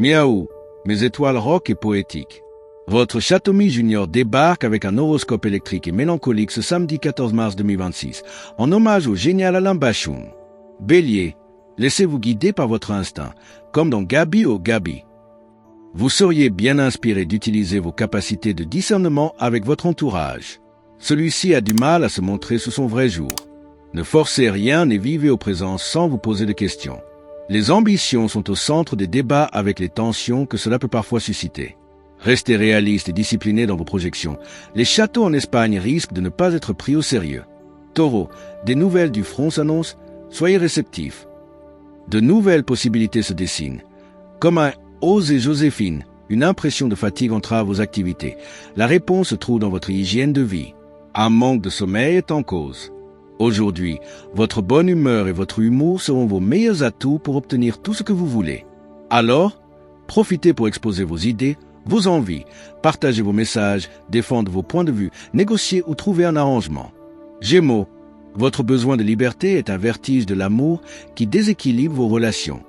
Miaou, mes étoiles rock et poétiques. Votre Château-Mi Junior débarque avec un horoscope électrique et mélancolique ce samedi 14 mars 2026, en hommage au génial Alain Bashung. Bélier, laissez-vous guider par votre instinct, comme dans Gabi au Gabi. Vous seriez bien inspiré d'utiliser vos capacités de discernement avec votre entourage. Celui-ci a du mal à se montrer sous son vrai jour. Ne forcez rien et vivez au présent sans vous poser de questions. Les ambitions sont au centre des débats avec les tensions que cela peut parfois susciter. Restez réaliste et discipliné dans vos projections. Les châteaux en Espagne risquent de ne pas être pris au sérieux. Taureau, des nouvelles du front s'annoncent, soyez réceptifs. De nouvelles possibilités se dessinent. Comme un « Osez Joséphine », une impression de fatigue entrave vos activités. La réponse se trouve dans votre hygiène de vie. Un manque de sommeil est en cause. Aujourd'hui, votre bonne humeur et votre humour seront vos meilleurs atouts pour obtenir tout ce que vous voulez. Alors, profitez pour exposer vos idées, vos envies, partagez vos messages, défendre vos points de vue, négocier ou trouver un arrangement. Gémeaux, votre besoin de liberté est un vertige de l'amour qui déséquilibre vos relations.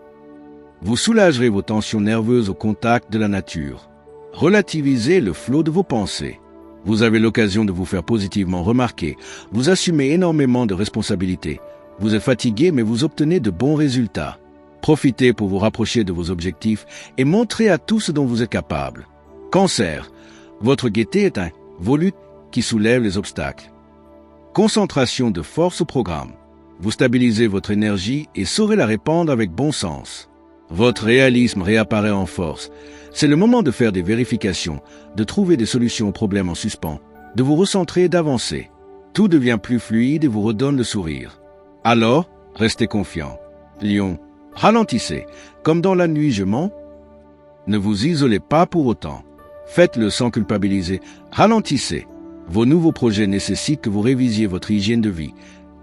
Vous soulagerez vos tensions nerveuses au contact de la nature. Relativisez le flot de vos pensées. Vous avez l'occasion de vous faire positivement remarquer. Vous assumez énormément de responsabilités. Vous êtes fatigué, mais vous obtenez de bons résultats. Profitez pour vous rapprocher de vos objectifs et montrez à tous ce dont vous êtes capable. Cancer, votre gaieté est un volute qui soulève les obstacles. Concentration de force au programme. Vous stabilisez votre énergie et saurez la répandre avec bon sens. Votre réalisme réapparaît en force. C'est le moment de faire des vérifications, de trouver des solutions aux problèmes en suspens, de vous recentrer et d'avancer. Tout devient plus fluide et vous redonne le sourire. Alors, restez confiant. Lion, ralentissez. Comme dans la nuit, je mens. Ne vous isolez pas pour autant. Faites-le sans culpabiliser. Ralentissez. Vos nouveaux projets nécessitent que vous révisiez votre hygiène de vie.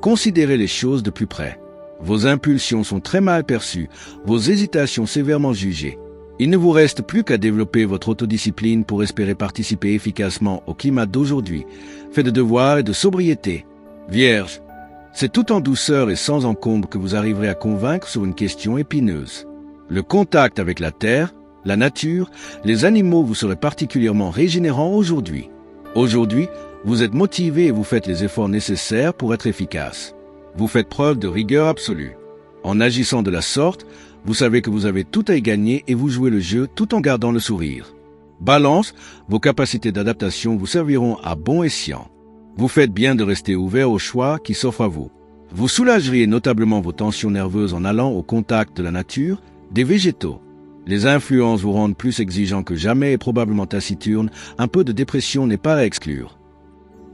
Considérez les choses de plus près. Vos impulsions sont très mal perçues, vos hésitations sévèrement jugées. Il ne vous reste plus qu'à développer votre autodiscipline pour espérer participer efficacement au climat d'aujourd'hui, fait de devoirs et de sobriété. Vierge, c'est tout en douceur et sans encombre que vous arriverez à convaincre sur une question épineuse. Le contact avec la terre, la nature, les animaux vous seraient particulièrement régénérants aujourd'hui. Aujourd'hui, vous êtes motivé et vous faites les efforts nécessaires pour être efficace. Vous faites preuve de rigueur absolue. En agissant de la sorte, vous savez que vous avez tout à y gagner et vous jouez le jeu tout en gardant le sourire. Balance, vos capacités d'adaptation vous serviront à bon escient. Vous faites bien de rester ouvert aux choix qui s'offrent à vous. Vous soulageriez notablement vos tensions nerveuses en allant au contact de la nature, des végétaux. Les influences vous rendent plus exigeant que jamais et probablement taciturne. Un peu de dépression n'est pas à exclure.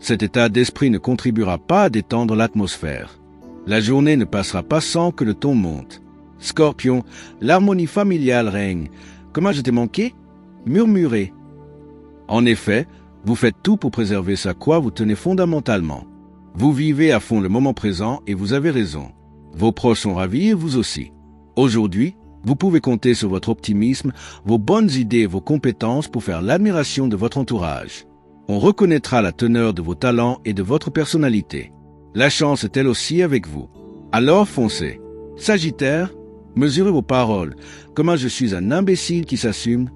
Cet état d'esprit ne contribuera pas à détendre l'atmosphère. La journée ne passera pas sans que le ton monte. Scorpion, l'harmonie familiale règne. Comment je t'ai manqué? Murmurez. En effet, vous faites tout pour préserver ce à quoi vous tenez fondamentalement. Vous vivez à fond le moment présent et vous avez raison. Vos proches sont ravis et vous aussi. Aujourd'hui, vous pouvez compter sur votre optimisme, vos bonnes idées et vos compétences pour faire l'admiration de votre entourage. On reconnaîtra la teneur de vos talents et de votre personnalité. La chance est elle aussi avec vous. Alors foncez. Sagittaire, mesurez vos paroles. Comment je suis un imbécile qui s'assume?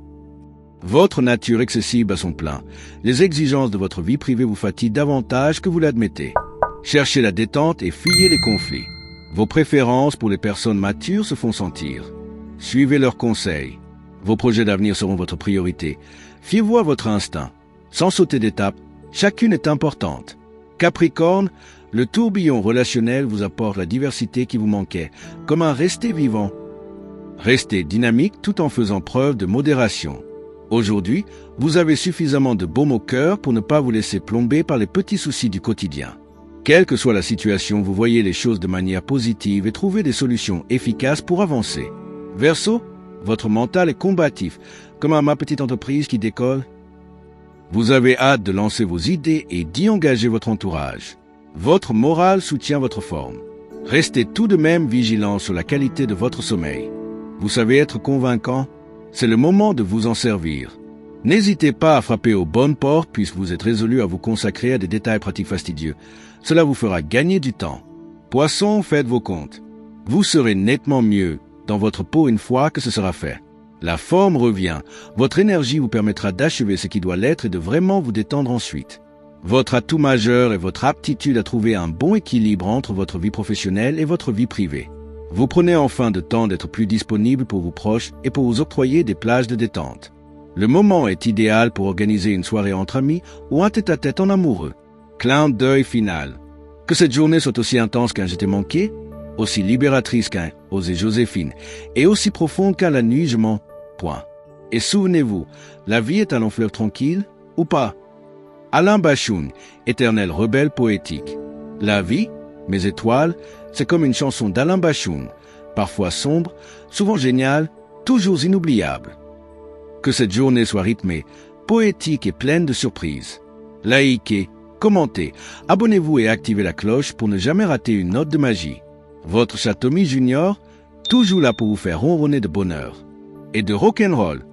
Votre nature excessive à son plein. Les exigences de votre vie privée vous fatiguent davantage que vous l'admettez. Cherchez la détente et fuyez les conflits. Vos préférences pour les personnes matures se font sentir. Suivez leurs conseils. Vos projets d'avenir seront votre priorité. Fiez-vous à votre instinct. Sans sauter d'étape, chacune est importante. Capricorne, le tourbillon relationnel vous apporte la diversité qui vous manquait, comme un rester vivant. Restez dynamique tout en faisant preuve de modération. Aujourd'hui, vous avez suffisamment de baume au cœur pour ne pas vous laisser plomber par les petits soucis du quotidien. Quelle que soit la situation, vous voyez les choses de manière positive et trouvez des solutions efficaces pour avancer. Verseau, votre mental est combatif, comme ma petite entreprise qui décolle. Vous avez hâte de lancer vos idées et d'y engager votre entourage. Votre morale soutient votre forme. Restez tout de même vigilant sur la qualité de votre sommeil. Vous savez être convaincant? C'est le moment de vous en servir. N'hésitez pas à frapper aux bonnes portes puisque vous êtes résolu à vous consacrer à des détails pratiques fastidieux. Cela vous fera gagner du temps. Poisson, faites vos comptes. Vous serez nettement mieux dans votre peau une fois que ce sera fait. La forme revient. Votre énergie vous permettra d'achever ce qui doit l'être et de vraiment vous détendre ensuite. Votre atout majeur est votre aptitude à trouver un bon équilibre entre votre vie professionnelle et votre vie privée. Vous prenez enfin le temps d'être plus disponible pour vos proches et pour vous octroyer des plages de détente. Le moment est idéal pour organiser une soirée entre amis ou un tête-à-tête en amoureux. Clin d'œil final. Que cette journée soit aussi intense qu'un j'étais manqué, aussi libératrice qu'un osé Joséphine, et aussi profonde qu'un la nuit je m'en... Point. Et souvenez-vous, la vie est un long fleuve tranquille, ou pas? Alain Bashung, éternel rebelle poétique. La vie, mes étoiles, c'est comme une chanson d'Alain Bashung, parfois sombre, souvent géniale, toujours inoubliable. Que cette journée soit rythmée, poétique et pleine de surprises. Likez, commentez, abonnez-vous et activez la cloche pour ne jamais rater une note de magie. Votre Château Junior, toujours là pour vous faire ronronner de bonheur et de rock'n'roll.